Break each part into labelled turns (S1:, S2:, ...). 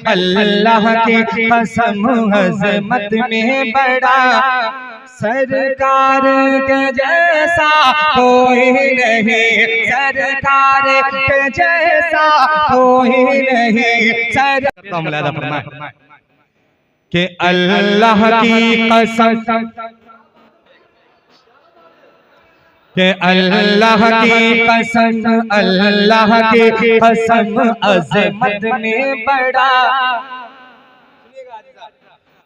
S1: अल्लाह की कसम अज़मत में बड़ा सरकार के जैसा कोई नहीं, सरकार के जैसा कोई नहीं। कि अल्लाह की कसम, कि अल्लाह की कसम, अल्लाह की कसम अज़मत में बड़ा,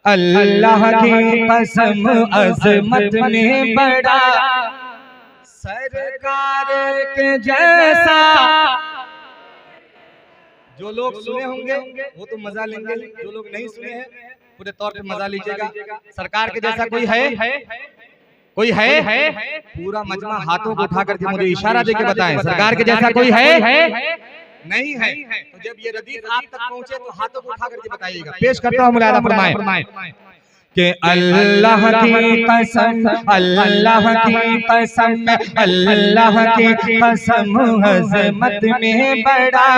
S1: अल्लाह की कसम अज़मत में बड़ा सरकार के जैसा। जो लोग सुने होंगे वो तो मजा लेंगे, जो लोग नहीं सुने हैं पूरे तौर पे मजा लीजिएगा। सरकार के जैसा कोई है? कोई है? पूरा मजमा हाथों को उठा करके मुझे इशारा देके बताएं, सरकार के जैसा कोई है? नहीं है। तो जब ये रदीफ आप तक पहुंचे तो हाथों को उठा करके बताइएगा। पेश करता हूं मुलाहिज़ा फरमाएं कि अल्लाह की कसम, अल्लाह की कसम, अल्लाह की कसम अज़मत में बड़ा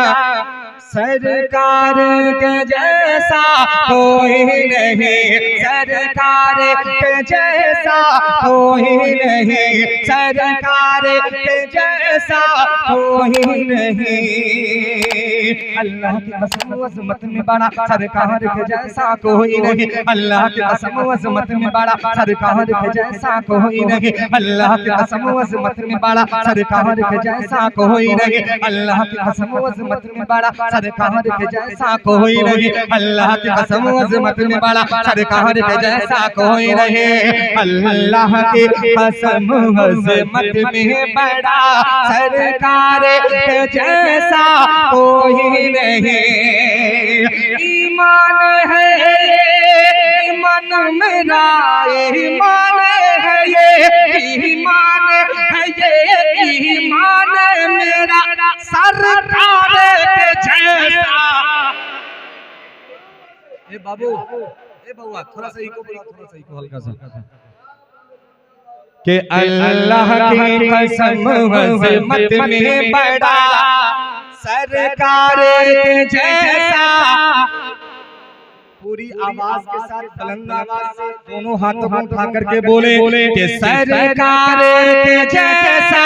S1: सरकार के जैसा कोई नहीं, सरकार के जैसा कोई नहीं, सरकार के जैसा कोई नहीं। अल्लाह की कसम अज़मत में बड़ा सरकार के जैसा कोई नहीं, अल्लाह की कसम अज़मत में बड़ा सरकार के जैसा कोई नहीं, अल्लाह की कसम अज़मत में बड़ा सरकार के जैसा कोई नहीं, अल्लाह की कसम अज़मत में बड़ा सरकार के जैसा कोई नहीं, अल्लाह की कसम अज़मत में बड़ा सरकार के जैसा कोई नहीं, अल्लाह की कसम अज़मत में बड़ा सरकार के जैसा कोई नहीं। ईमान है, ईमान मेरा ईमान है ये, ईमान है ये, ईमान मेरा सरकार के जैसा। ए बाबू, ए बउआ, थोड़ा सा इको बोला, थोड़ा सा इको हल्का सा। कि अल्लाह की कसम अज़मत में बड़ा सरकार के जैसा। पूरी आवाज के साथ, बुलंद आवाज से दोनों हाथों को उठा करके बोले कि सरकार के जैसा।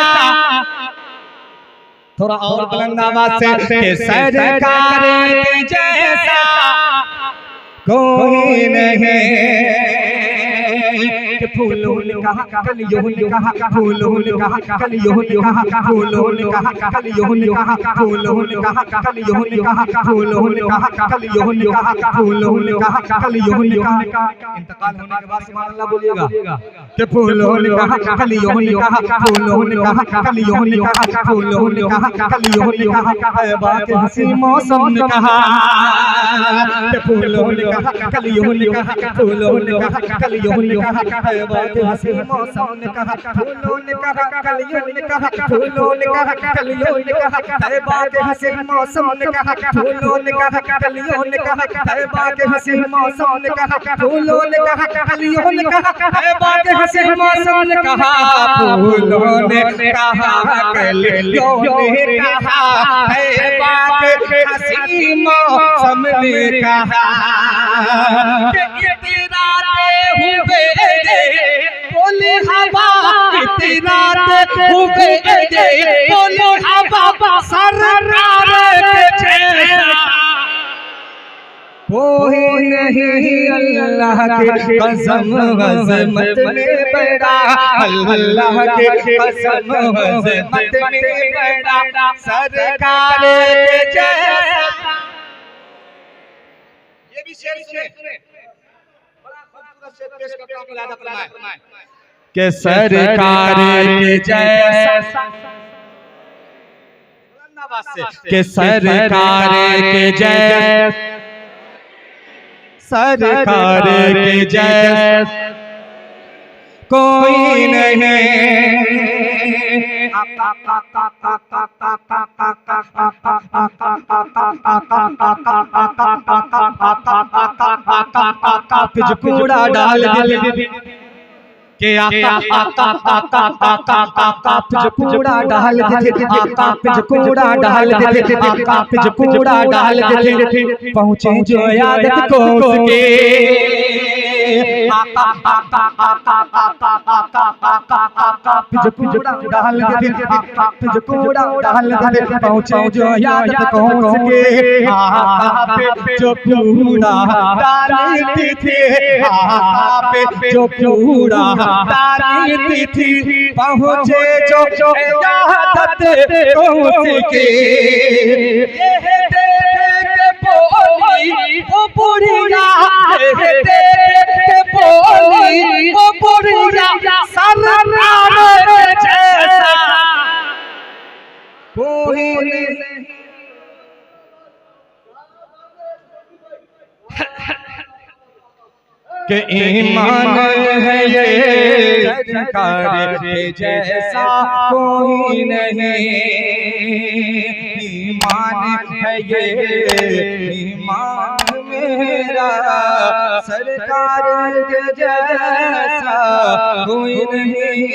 S1: थोड़ा और बुलंद आवाज से कि सरकार के जैसा कोई नहीं। फूलों ने कहा, कलियों ने कहा, फूलों ने कहा, कलियों ने कहा, फूलों ने कहा, कलियों ने कहा, फूलों ने कहा, कलियों ने कहा, फूलों ने कहा, कलियों ने कहा, फूलों ने कहा, कलियों ने कहा। इंतकाल होने के बाद सुभान अल्लाह बोलिएगा कि फूलों ने कहा, कलियों ने कहा, फूलों ने कहा, कलियों ने कहा, फूलों ने कहा, कलियों ने कहा, तैबा के हंसी मौसम ने कहा कि फूलों ने कहा, कलियों ने कहा, फूलों ने कहा, कलियों ने कहा, तैबा के हंसी मौसम ने कहा, फूलों ने कहा, कलियों ने कहा, फूलों ने कहा, कलियों ने कहा, तैबा के हंसी मौसम ने कहा, फूलों ने कहा, कलियों ने कहा, तैबा के हंसी मौसम ने कहा, फूलों ने कहा, कलियों ने कहा, तैबा के हंसी मौसम ने कहा, फूलों ने कहा, कलियों ने कहा, तैबा के हंसी मौसम ने कहा। हुए बोले हवा इतराते हुए बोले हवा सरकार के जैसा कोई नहीं। अल्लाह की कसम अज़मत में बड़ा, अल्लाह की कसम अज़मत में बड़ा सरकार के जैसा। ये भी शेर सुने, के सरकार के जैसा, के सरकार के जैसा, सरकार के जैसा कोई नहीं। कूड़ा डाल के आका आका आका आका आका पे जो कूड़ा डाल देते आका पे जो कूड़ा डाल देते आका पे जो कूड़ा डाल देते पहुँचे जो यादत को उसके आका आका आका आका आका आका आका पे जो कूड़ा डाल देते आका पे जो कूड़ा डाल देते पहुँचे जो यादत को उसके आका पे जो कूड़ा डालते थे आका पे जो कूड़ा डालती थी पहुँचे जो यादत उसके बोली वो बुढ़िया बोली वो बुढ़िया सरनाम जैसा कोई नहीं के ईमान है ये सरकार के जैसा कोई नहीं ईमान है ये ईमान मेरा सरकार के जैसा कोई नहीं।